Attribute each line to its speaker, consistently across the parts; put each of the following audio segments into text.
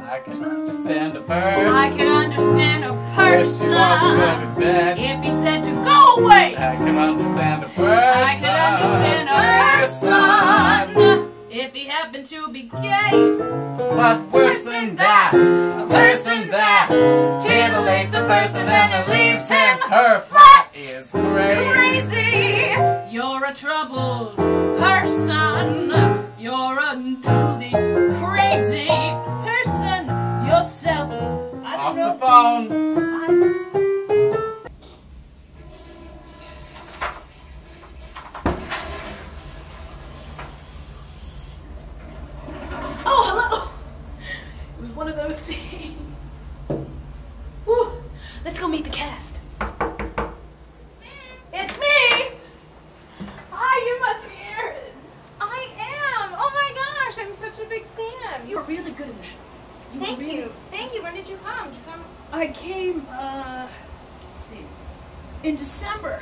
Speaker 1: I can understand a bird.
Speaker 2: I can understand a person if he said to go away.
Speaker 1: I can understand a person.
Speaker 2: I can understand a person if he happened to be gay.
Speaker 1: But worse than that, a person that titillates a person and it leaves him her flat is
Speaker 2: crazy. You're a troubled person. You're a truly crazy person yourself. I don't know.
Speaker 1: Off the phone.
Speaker 2: Oh, hello. It was one of those days. Woo. Let's go meet the cast. It's me. Hi, you must be Erin.
Speaker 3: I am. Oh my gosh, I'm such a big fan.
Speaker 2: You're really good in the show.
Speaker 3: Thank you. Thank you. When did you come? Did you come?
Speaker 2: I came, let's see, in December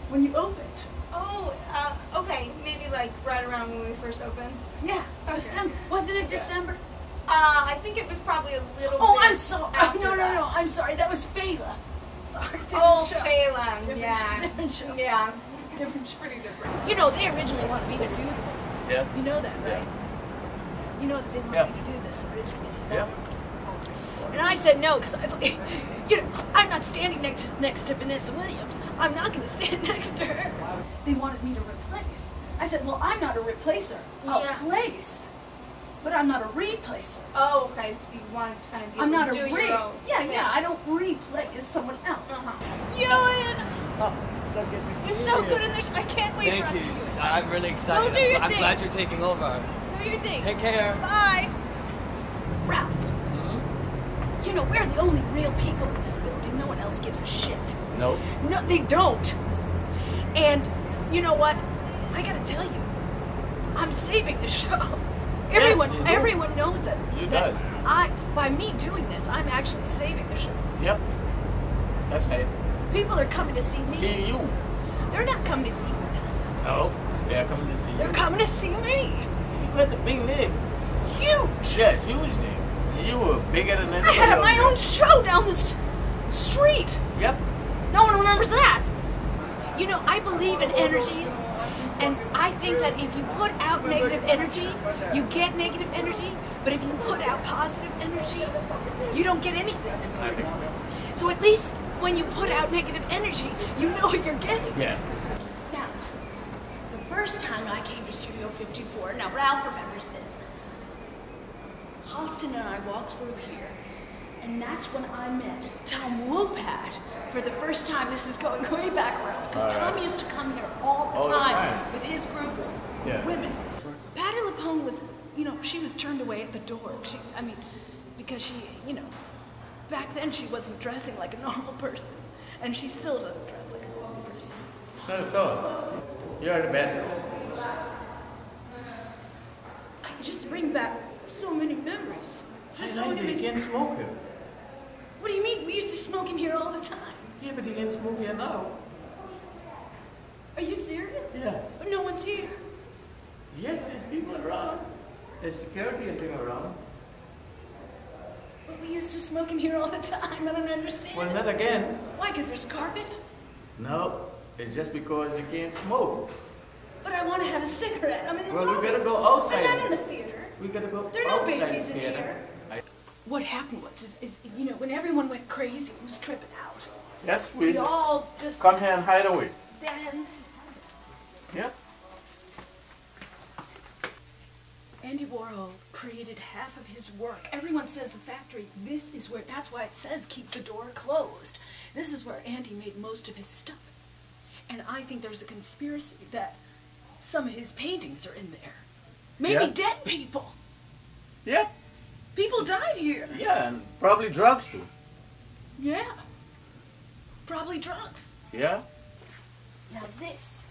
Speaker 2: when you opened.
Speaker 3: Oh, okay. Maybe like right around when we first opened.
Speaker 2: Yeah,
Speaker 3: Okay.
Speaker 2: December. Wasn't it December?
Speaker 3: I think it was probably a little
Speaker 2: Oh,
Speaker 3: bit
Speaker 2: I'm sorry.
Speaker 3: after
Speaker 2: No,
Speaker 3: that.
Speaker 2: I'm sorry. That was Fela. Sorry, different
Speaker 3: Oh,
Speaker 2: show.
Speaker 3: Phelan.
Speaker 2: Different
Speaker 3: Yeah.
Speaker 2: different show.
Speaker 3: Yeah.
Speaker 2: Different show.
Speaker 3: Pretty different.
Speaker 2: You know, they originally wanted me to do this.
Speaker 1: Yeah.
Speaker 2: You know that, right?
Speaker 1: Yeah.
Speaker 2: You know that they wanted
Speaker 1: Yeah.
Speaker 2: me to do this originally.
Speaker 1: Yeah.
Speaker 2: And I said no, because I was like, you know, I'm not standing next to Vanessa Williams. I'm not going to stand next to her. They wanted me to replace. I said, well, I'm not a replacer. I'll
Speaker 3: Yeah.
Speaker 2: place, but I'm not a replacer.
Speaker 3: Oh, okay. So you wanted to kind of
Speaker 2: I'm not
Speaker 3: do
Speaker 2: a
Speaker 3: your own
Speaker 2: Yeah,
Speaker 3: thing.
Speaker 2: yeah. I don't replace someone else.
Speaker 3: Uh-huh.
Speaker 2: Ewan,
Speaker 4: Oh, so good to see
Speaker 2: you're
Speaker 4: you.
Speaker 2: so good in this. I can't wait for
Speaker 4: Thank
Speaker 2: us
Speaker 4: you.
Speaker 2: to do it.
Speaker 4: I'm really excited.
Speaker 2: Go do your
Speaker 4: I'm
Speaker 2: thing.
Speaker 4: glad you're taking over.
Speaker 2: Do your thing.
Speaker 4: Take care.
Speaker 2: Bye. Ralph, you know, we're the only real people in this building. No one else gives a shit.
Speaker 1: Nope.
Speaker 2: No, they don't. And you know what? I gotta tell you, I'm saving the show.
Speaker 1: Yes, you do.
Speaker 2: Everyone knows it.
Speaker 1: You
Speaker 2: that
Speaker 1: does.
Speaker 2: by me doing this, I'm actually saving the show.
Speaker 1: Yep. That's right.
Speaker 2: People are coming to see me.
Speaker 1: See you.
Speaker 2: They're not coming to see Vanessa.
Speaker 1: No. They're coming to see you.
Speaker 2: They're coming to see me.
Speaker 1: You got the big name.
Speaker 2: Huge.
Speaker 1: Yeah, huge name. You were bigger than anybody
Speaker 2: I had
Speaker 1: else
Speaker 2: my
Speaker 1: there.
Speaker 2: own show down the street.
Speaker 1: Yep.
Speaker 2: No one remembers that. You know, I believe in energies, and I think that if you put out negative energy, you get negative energy, but if you put out positive energy, you don't get anything.
Speaker 1: I think.
Speaker 2: So at least when you put out negative energy, you know what you're getting.
Speaker 1: Yeah.
Speaker 2: Now, the first time I came to Studio 54, now Ralph remembers this, Halston and I walked through here, and that's when I met Tom Wopat for the first time. This is going way back, Ralph, because Tom used to come here all the time with his group of women. Patti LuPone was, you know, she was turned away at the door. Because she, you know, back then she wasn't dressing like a normal person, and she still doesn't dress like a normal person.
Speaker 1: Not at all. You're the best.
Speaker 2: You just bring back so many memories. Just so
Speaker 4: You
Speaker 2: many.
Speaker 4: can't smoke it.
Speaker 2: What do you mean? We used to smoke in here all the time.
Speaker 4: Yeah, but you can't smoke here now.
Speaker 2: Are you serious?
Speaker 4: Yeah.
Speaker 2: But no one's here.
Speaker 4: Yes, there's people around. There's security and thing around.
Speaker 2: But we used to smoke in here all the time. I don't understand.
Speaker 4: Well, not again.
Speaker 2: Why? Because there's carpet?
Speaker 1: No. It's just because you can't smoke.
Speaker 2: But I want to have a cigarette. I'm in the
Speaker 1: Well,
Speaker 2: movie.
Speaker 1: we gotta go outside.
Speaker 2: I'm not in the theater.
Speaker 1: We gotta go
Speaker 2: There are no
Speaker 1: outside
Speaker 2: babies in
Speaker 1: theater.
Speaker 2: here. What happened was, you know, when everyone went crazy, it was tripping out.
Speaker 1: Yes,
Speaker 2: We all just
Speaker 1: come here and hide away.
Speaker 2: danced.
Speaker 1: Yep.
Speaker 2: Andy Warhol created half of his work. Everyone says the factory, this is where, that's why it says keep the door closed. This is where Andy made most of his stuff. And I think there's a conspiracy that some of his paintings are in there. Maybe dead people.
Speaker 1: Yep.
Speaker 2: People died here.
Speaker 1: Yeah, and probably drugs too.
Speaker 2: Yeah. Probably drugs.
Speaker 1: Yeah.
Speaker 2: Now this.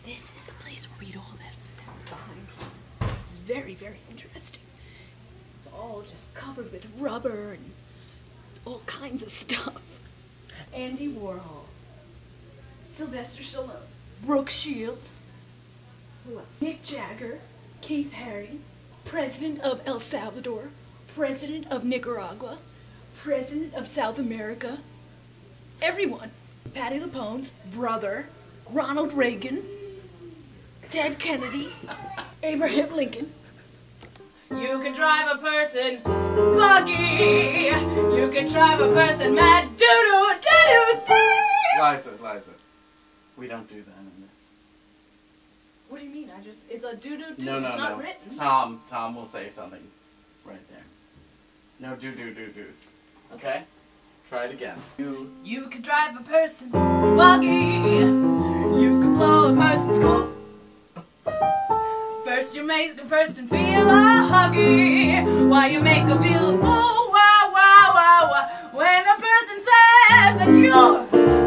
Speaker 2: This is the place where we'd all have sex behind. It's very, very interesting. It's all just covered with rubber and all kinds of stuff. Andy Warhol, Sylvester Stallone, Brooke Shields, who else? Mick Jagger, Keith Haring, President of El Salvador, President of Nicaragua, President of South America, everyone. Patti LuPone's brother, Ronald Reagan, Ted Kennedy, Abraham Lincoln.
Speaker 3: You can drive a person buggy. You can drive a person mad doo-doo-doo-doo-doo.
Speaker 1: Liza, we don't do that in this.
Speaker 2: What do you mean? It's a doo-doo-doo.
Speaker 1: No.
Speaker 2: It's not written.
Speaker 1: Tom will say something right there. No doo-doo-doo-doos. Okay? Try it again.
Speaker 3: You can drive a person buggy. You can blow a person's cool. First you make the person feel a huggy, while you make them feel oh wow wow wow wow. When a person says that you're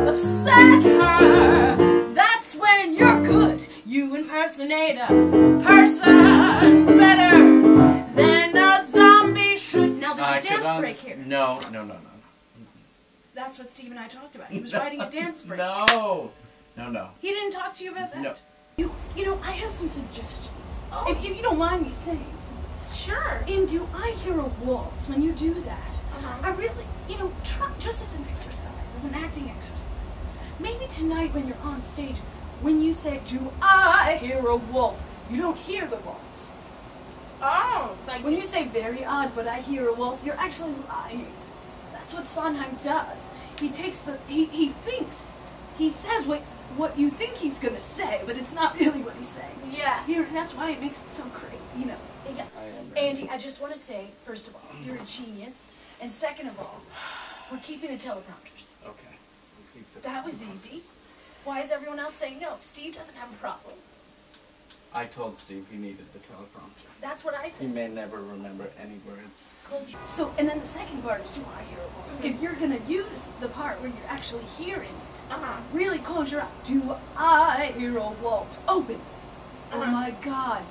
Speaker 3: upset her, that's when you're good. You impersonate a person better than a zombie should. Now there's a dance break here.
Speaker 1: No.
Speaker 2: That's what Steve and I talked about. He was writing a dance break.
Speaker 1: No.
Speaker 2: He didn't talk to you about that?
Speaker 1: No.
Speaker 2: You know, I have some suggestions.
Speaker 3: Oh.
Speaker 2: If you don't mind me saying.
Speaker 3: Sure.
Speaker 2: And do I hear a waltz when you do that?
Speaker 3: Uh-huh.
Speaker 2: I really, try, just as an exercise, as an acting exercise. Maybe tonight when you're on stage, when you say, do I hear a waltz, you don't hear the waltz.
Speaker 3: Oh, like
Speaker 2: When you say very odd, but I hear a waltz, you're actually lying. That's what Sondheim does. He takes he thinks, he says what you think he's going to say, but it's not really what he's saying.
Speaker 3: yeah.
Speaker 2: That's why it makes it so great,
Speaker 3: Yeah.
Speaker 1: I am ready.
Speaker 2: Andy, I just want to say, first of all, you're a genius. And second of all, we're keeping the teleprompters.
Speaker 1: Okay. We'll keep the
Speaker 2: That was easy. Why is everyone else saying no? Steve doesn't have a problem.
Speaker 1: I told Steve he needed the teleprompter.
Speaker 2: That's what I
Speaker 1: He
Speaker 2: said.
Speaker 1: may never remember any words.
Speaker 2: Close. So, and then the second part is, do I hear a waltz? If you're going to use the part where you're actually hearing it,
Speaker 3: Uh-huh.
Speaker 2: really close your eyes. Do I hear a waltz? Open. Oh
Speaker 3: Uh-huh.
Speaker 2: my God.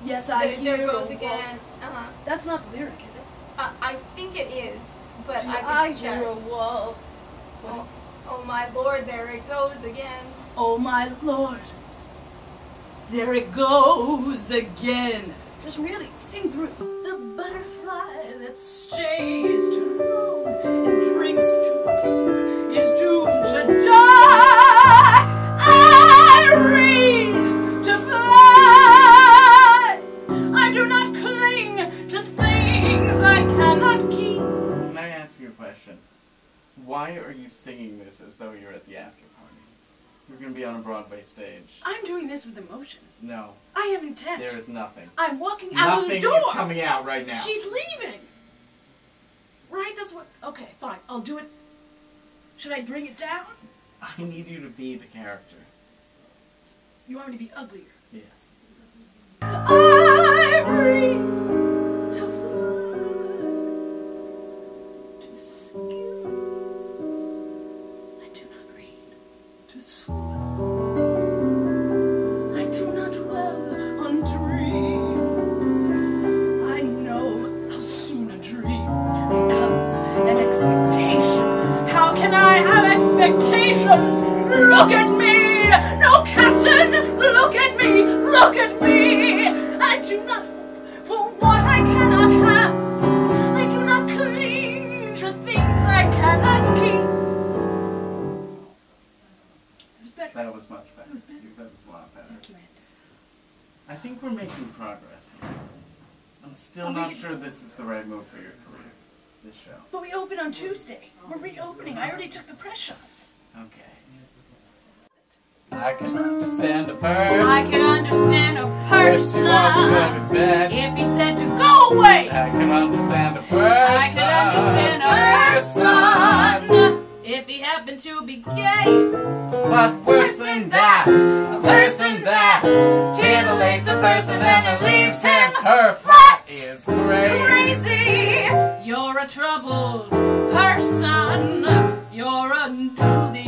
Speaker 2: Yes, I hear
Speaker 3: There goes
Speaker 2: a
Speaker 3: again.
Speaker 2: waltz.
Speaker 3: Uh-huh.
Speaker 2: That's not the lyric, is it?
Speaker 3: I think it is, but
Speaker 2: Do
Speaker 3: I
Speaker 2: I
Speaker 3: can check.
Speaker 2: hear a waltz? What is
Speaker 3: Oh my lord, there it goes again.
Speaker 2: Oh my Lord, there it goes again. Just really sing through it. The butterfly that stays too long and drinks too deep is doomed to die. I read to fly. I do not cling to things I cannot keep.
Speaker 1: Can I ask you a question? Why are you singing this as though you're at the after party? You're going to be on a Broadway stage.
Speaker 2: I'm doing this with emotion.
Speaker 1: No.
Speaker 2: I have intent.
Speaker 1: There is nothing.
Speaker 2: I'm walking out of the door.
Speaker 1: Nothing is coming out right now.
Speaker 2: She's leaving. Right? That's what... Okay, fine. I'll do it. Should I bring it down?
Speaker 1: I need you to be the character.
Speaker 2: You want me to be uglier?
Speaker 1: Yes.
Speaker 2: I read to fly, to skill. I do not read to swim. I do not dwell on dreams. I know how soon a dream becomes an expectation. How can I have expectations? Look at me! No, Captain! Look at me! Look at me! I do not for what I cannot have. I do not cling to things I cannot keep. It was better.
Speaker 1: That was much better.
Speaker 2: It was better.
Speaker 1: That was a lot better.
Speaker 2: Thank you, Andy.
Speaker 1: I think we're making progress here. I'm still not sure this is the right move for your career. This show.
Speaker 2: But we open on Tuesday. We're reopening. I already took the press shots.
Speaker 1: Okay. I can understand a bird.
Speaker 3: I can understand a
Speaker 1: If she wants to go to
Speaker 3: person
Speaker 1: bed.
Speaker 3: if he said to go away.
Speaker 1: I can understand a person.
Speaker 3: I can understand a person if he happened to be gay.
Speaker 1: But worse than that, a person that titillates a person and then leaves him her flat is crazy.
Speaker 3: You're a troubled person. You're untrue the